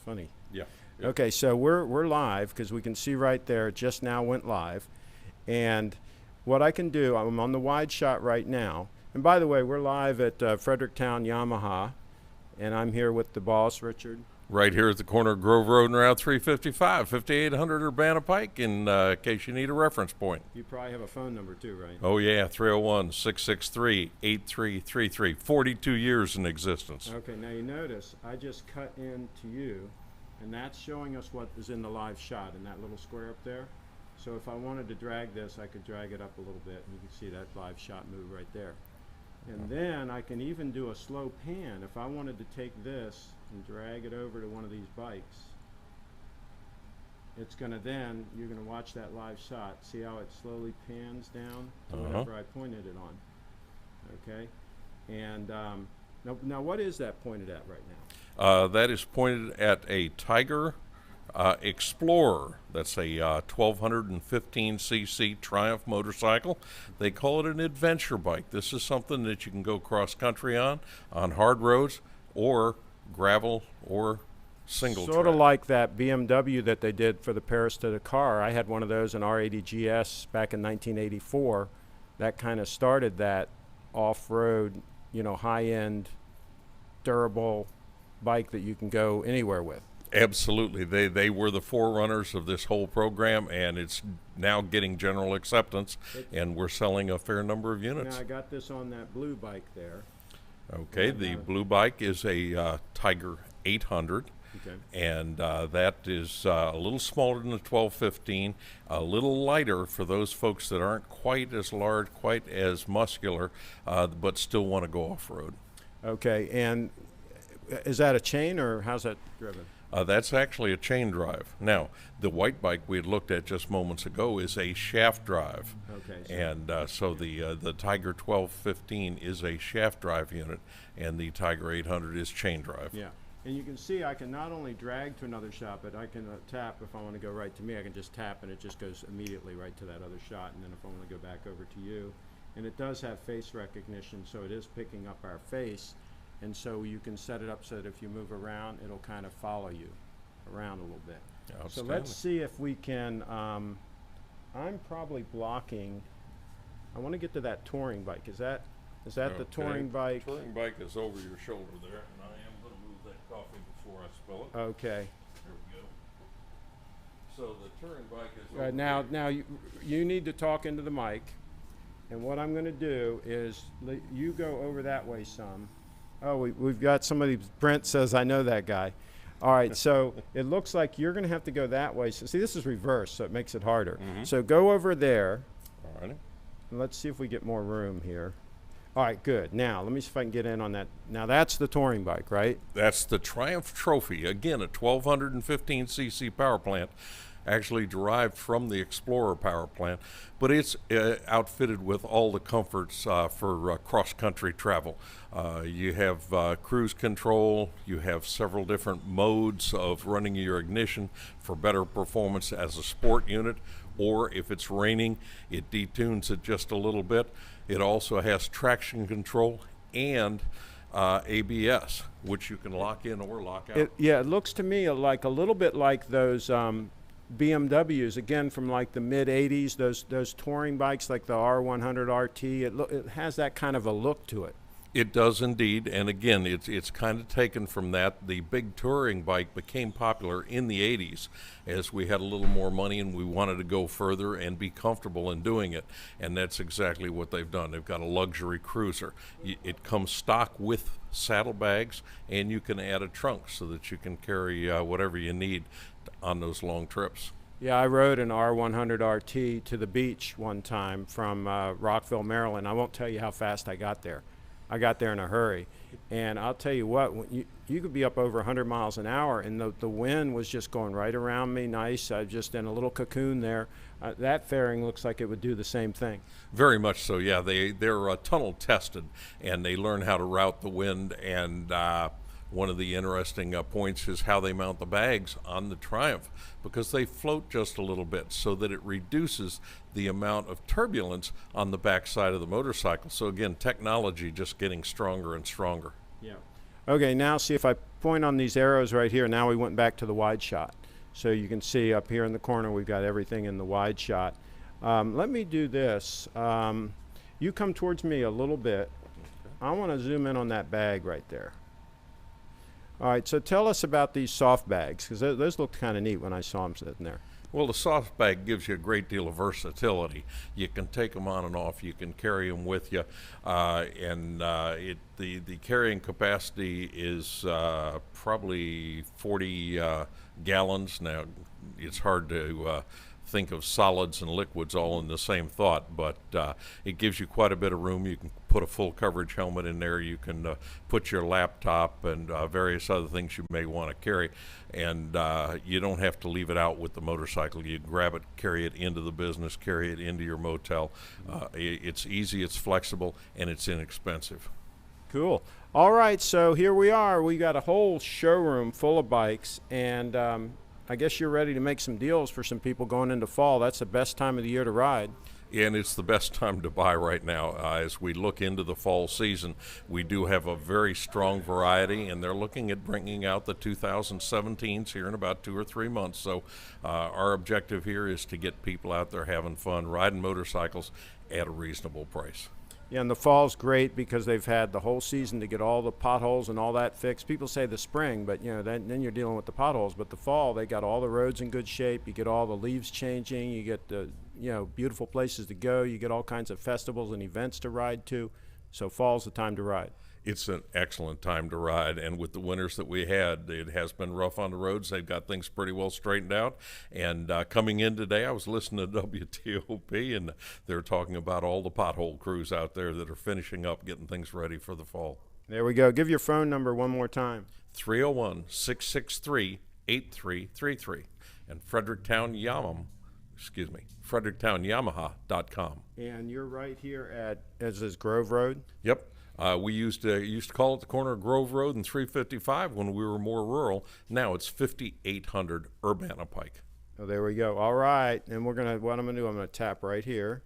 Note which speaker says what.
Speaker 1: funny.
Speaker 2: Yeah.
Speaker 1: Okay, so we're live because we can see right there. It just now went live, and what I can do, I'm on the wide shot right now. And by the way, we're live at Fredericktown Yamaha, and I'm here with the boss, Richard.
Speaker 2: Right here at the corner of Grove Road and Route 355, 5800 Urbana Pike, in case you need a reference point.
Speaker 1: You probably have a phone number too, right?
Speaker 2: Oh, yeah, 301-663-8333. 42 years in existence.
Speaker 1: Okay, now you notice I just cut into you, and that's showing us what is in the live shot in that little square up there. So if I wanted to drag this, I could drag it up a little bit, and you can see that live shot move right there. And then I can even do a slow pan. If I wanted to take this and drag it over to one of these bikes, it's going to then, you're going to watch that live shot. See how it slowly pans down to whatever I pointed it on. Okay? And now what is that pointed at right now?
Speaker 2: That is pointed at a Tiger Explorer. That's a 1215cc Triumph motorcycle. They call it an adventure bike. This is something that you can go cross country on hard roads, or gravel, or single
Speaker 1: Sort of
Speaker 2: track.
Speaker 1: like that BMW that they did for the Paris to Dakar. I had one of those, an R80 GS, back in 1984. That kind of started that off-road, high-end, durable bike that you can go anywhere with.
Speaker 2: Absolutely. They were the forerunners of this whole program, and it's now getting general acceptance, and we're selling a fair number of units.
Speaker 1: Now I got this on that blue bike there.
Speaker 2: Okay, the blue bike is a Tiger 800,
Speaker 1: Okay.
Speaker 2: and that is a little smaller than the 1215, a little lighter for those folks that aren't quite as large, quite as muscular, but still want to go off-road.
Speaker 1: Okay, and is that a chain, or how's that driven?
Speaker 2: That's actually a chain drive. Now, the white bike we had looked at just moments ago is a shaft drive.
Speaker 1: Okay.
Speaker 2: And so the Tiger 1215 is a shaft drive unit, and the Tiger 800 is chain drive.
Speaker 1: Yeah. And you can see I can not only drag to another shot, but I can tap. If I want to go right to me, I can just tap, and it just goes immediately right to that other shot. And then if I want to go back over to you, and it does have face recognition, so it is picking up our face. And so you can set it up so that if you move around, it'll kind of follow you around a little bit. So let's see if we can, I'm probably blocking, I want to get to that touring bike. Is that the touring bike?
Speaker 2: Touring bike is over your shoulder there, and I am going to move that coffee before I spill it.
Speaker 1: Okay.
Speaker 2: There we go. So the touring bike is over
Speaker 1: Right, now you need to talk into the mic. And what I'm going to do is you go over that way some. Oh, we've got somebody, Brent says, I know that guy. All right, so it looks like you're going to have to go that way. So, see, this is reverse, so it makes it harder. So go over there.
Speaker 2: All righty.
Speaker 1: And let's see if we get more room here. All right, good. Now, let me see if I can get in on that. Now, that's the touring bike, right?
Speaker 2: That's the Triumph Trophy. Again, a 1215cc power plant, actually derived from the Explorer power plant, but it's outfitted with all the comforts for cross-country travel. You have cruise control, you have several different modes of running your ignition for better performance as a sport unit, or if it's raining, it detunes it just a little bit. It also has traction control and ABS, which you can lock in or lock out.
Speaker 1: It looks to me like a little bit like those BMWs, again, from like the mid-'80s, those touring bikes like the R100 RT. It has that kind of a look to it.
Speaker 2: It does indeed, and again, it's kind of taken from that. The big touring bike became popular in the 80s as we had a little more money and we wanted to go further and be comfortable in doing it, and that's exactly what they've done. They've got a luxury cruiser. It comes stock with saddlebags, and you can add a trunk so that you can carry whatever you need on those long trips.
Speaker 1: Yeah, I rode an R100 RT to the beach one time from Rockville, Maryland. I won't tell you how fast I got there. I got there in a hurry. And I'll tell you what, when you could be up over 100 miles an hour, and the wind was just going right around me, nice. I was just in a little cocoon there. That fairing looks like it would do the same thing.
Speaker 2: Very much so, yeah. They're tunnel tested, and they learn how to route the wind, and one of the interesting points is how they mount the bags on the Triumph, because they float just a little bit so that it reduces the amount of turbulence on the backside of the motorcycle. So again, technology just getting stronger and stronger.
Speaker 1: Yeah. Okay, now see if I point on these arrows right here. Now we went back to the wide shot. So you can see up here in the corner we've got everything in the wide shot. Let me do this. You come towards me a little bit. I want to zoom in on that bag right there. All right, so tell us about these soft bags, because those looked kind of neat when I saw them sitting there.
Speaker 2: Well, the soft bag gives you a great deal of versatility. You can take them on and off. You can carry them with you, the carrying capacity is probably 40 gallons. Now, it's hard to think of solids and liquids all in the same thought, but it gives you quite a bit of room. You can put a full coverage helmet in there. You can put your laptop and various other things you may want to carry, and you don't have to leave it out with the motorcycle. You grab it, carry it into the business, carry it into your motel. It's easy, it's flexible, and it's inexpensive.
Speaker 1: Cool. All right, so here we are. We got a whole showroom full of bikes, and I guess you're ready to make some deals for some people going into fall. That's the best time of the year to ride.
Speaker 2: And it's the best time to buy right now. As we look into the fall season, we do have a very strong variety, and they're looking at bringing out the 2017s here in about 2 or 3 months. So our objective here is to get people out there having fun, riding motorcycles at a reasonable price.
Speaker 1: Yeah, and the fall's great because they've had the whole season to get all the potholes and all that fixed. People say the spring, but then you're dealing with the potholes. But the fall, they got all the roads in good shape. You get all the leaves changing. You get the beautiful places to go. You get all kinds of festivals and events to ride to. So fall's the time to ride.
Speaker 2: It's an excellent time to ride, and with the winters that we had, it has been rough on the roads. They've got things pretty well straightened out, and coming in today, I was listening to WTOP, and they're talking about all the pothole crews out there that are finishing up, getting things ready for the fall.
Speaker 1: There we go. Give your phone number one more time.
Speaker 2: 301-663-8333, and FredericktownYamaha.com.
Speaker 1: And you're right here at, is this Grove Road?
Speaker 2: Yep. We used to call it the corner of Grove Road and 355 when we were more rural. Now it's 5800 Urbana Pike.
Speaker 1: Oh, there we go. All right. And what I'm going to do, I'm going to tap right here.